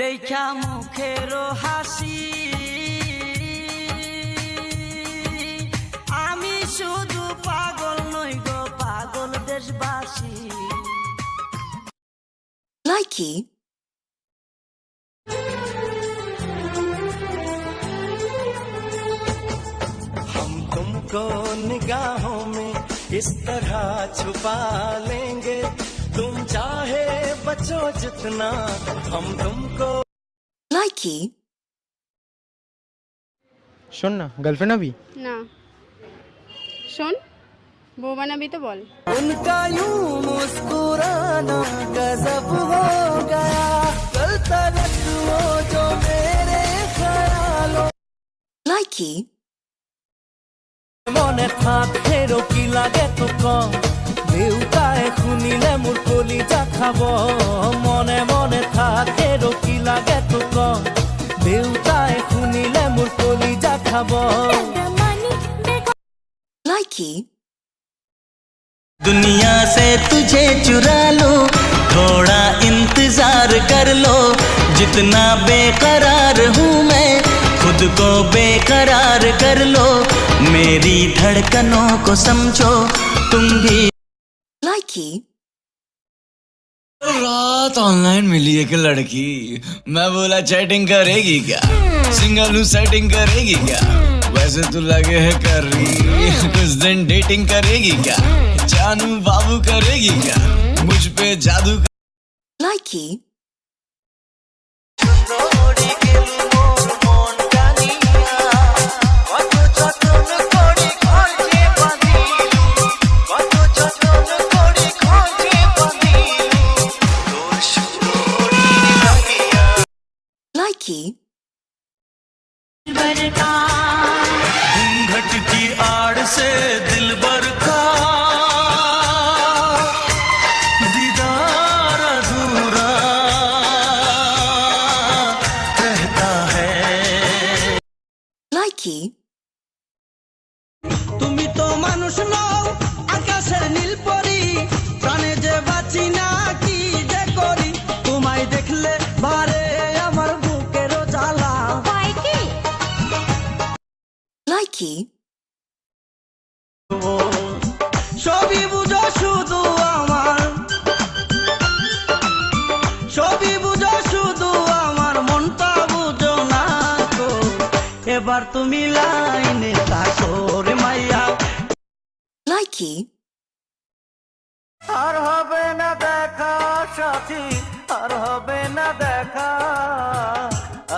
দেখা মুখের হাসি আমি শুধু পাগল নই গো পাগল দেশবাসী Likey हम तुमको निगाहों में इस तरह छुपा लेंगे तुम चाहे बचो जितना हम तुमको Likey শোন না গার্লফ্রেন্ড হবি না শোন বউ বানাবি তো বল उनका यूं मुस्कुराना गजब हो गया कल तक वो जो मेरे ख्यालों Likey মনে থাকেরও কি লাগে তো কম দেউতায় শুনিলে মোৰ কলিজা খাব মনে মনে থাকেরও কি লাগে তো কম দেউতায় শুনিলে মোৰ কলিজা খাব Likey दुनिया से तुझे चुरा लो थोड़ा इंतजार कर लो जितना बेकरार हूँ मैं खुद को बेकरार कर लो मेरी धड़कनों को समझो तुम भी Likey रात ऑनलाइन मिली एक लड़की मैं बोला चैटिंग करेगी क्या सिंगल हूँ सेटिंग करेगी क्या वैसे तो लगे है कर रही कुछ दिन डेटिंग करेगी क्या जानू बाबू करेगी क्या मुझ पे जादू Likey Likey घूंघट की आड़ से दिल भर का दीदार अधूरा रहता है Likey তুমি তো মানুষ নও আকাশের নীল পরি প্রাণে যে বাঁচি না কি যে করি তোমায় দেখলে বারে আমার বুকের জ্বালা Likey সবই বুঝো শুধু আমার সবই বুঝো শুধু আমার মনটা বুঝো না তো এবার তুমি লাইনে থাকো রে মাইয়া Likey আর হবে না দেখা সাথী আর হবে না দেখা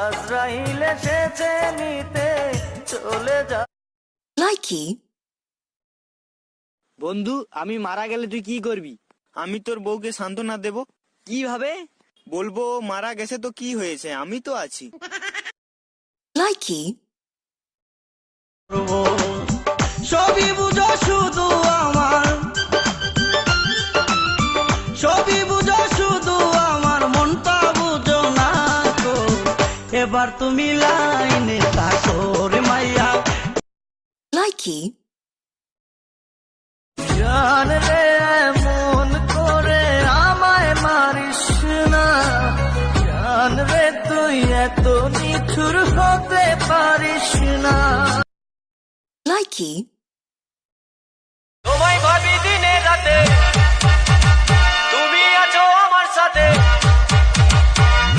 আজরাইল এসেছে নিতে চলে যা Likey বন্ধু আমি মারা গেলে তুই কি করবি? আমি তোর বউকে সান্ত্বনা দেব। কিভাবে? বলবো মারা গেছে তো কি হয়েছে, আমি তো আছি। Likey সবই বুঝো শুধু আমার সবই বুঝো শুধু আমার মনটা বুঝো না তো এবার তুমি লাইনে থাকো রে মাইয়া Likey জান রে মন করে আমায় মারিস না জান রে তুই এত নিঠুর হতে পারিস না Likey তোমায় ভাবি দিনে রাতে তুমি আছো আমার সাথে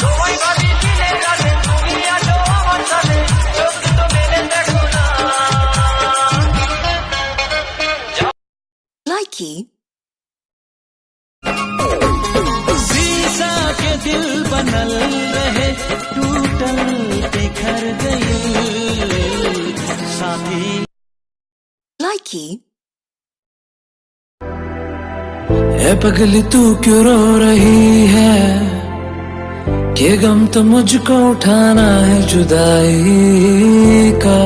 তোমায় ভাবি দিনে রাতে তুমি আছো আমার সাথে চোখ দুটো মেলে দেখো না Likey शीशा के दिल बनल रहे टूटल बिखर गई साथी Likey ए पगली तू क्यों रो रही है कि गम तो मुझको उठाना है जुदाई का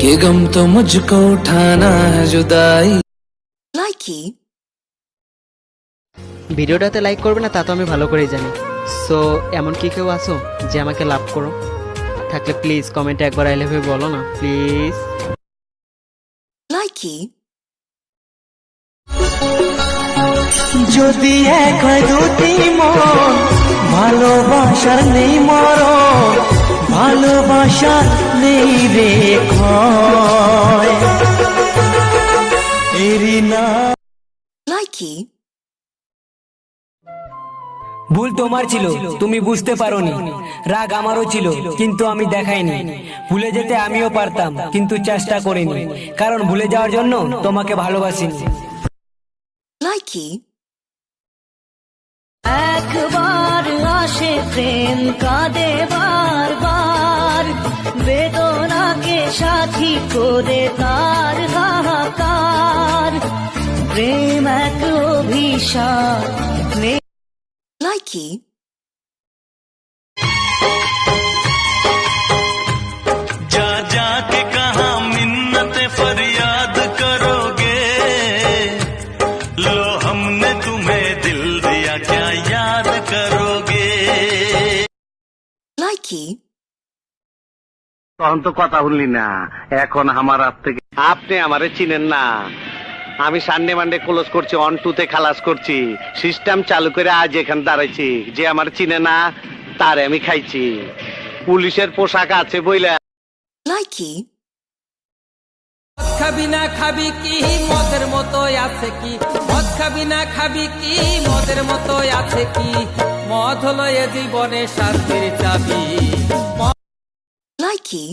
कि गम तो मुझको उठाना है जुदाई Likey ভিডিওটাতে লাইক করবে না তা তো আমি ভালো করেই জানি। সো এমন কি কেউ আসো যে আমাকে লাভ করো? থাকলে প্লিজ কমেন্টে একবার আই লাভ ইউ বলো না প্লিজ। Likey যদি এক হয় দুটি মন ভালোবাসার নেই মরণ, ভালোবাসা নেই রে ক্ষয়। এরি না Likey. ভুল তোমার ছিল, তুমি বুঝতে পারোনি। রাগ আমারও ছিল, কিন্তু আমি দেখাইনি। ভুলে যেতে আমিও পারতাম, কিন্তু চেষ্টা করিনি, কারণ ভুলে যাওয়ার জন্য তোমাকে ভালোবাসিনি। Likey. একবার আসে প্রেম কাঁদে বারবার, বেদনাকে সাথী করে তার হাহাকার। প্রেম এক অভিশাপ। Likey. जा जाके कहा मिन्नत फरियाद करोगे, लो हमने तुम्हें दिल दिया क्या याद करोगे। Likey. তখন তো কথা বললি না, এখন আমার হাত থেকে আপনি আমারে চিনেন না। আমি সানডে মানডে ক্লোজ করছি, অন টুতে খালাস করছি, সিস্টেম চালু করে আজ এখানে দাঁড়াইছি। যে আমার চিনে না তারে আমি খাইছি। পুলিশের পোশাক আছে বইলা। Likey. খাবি না খাবি কি মদের মতো আছে কি, মদ খাবি না খাবি কি মদের মতো আছে কি, মদ হলো এ জীবনে শান্তির চাবি। Likey.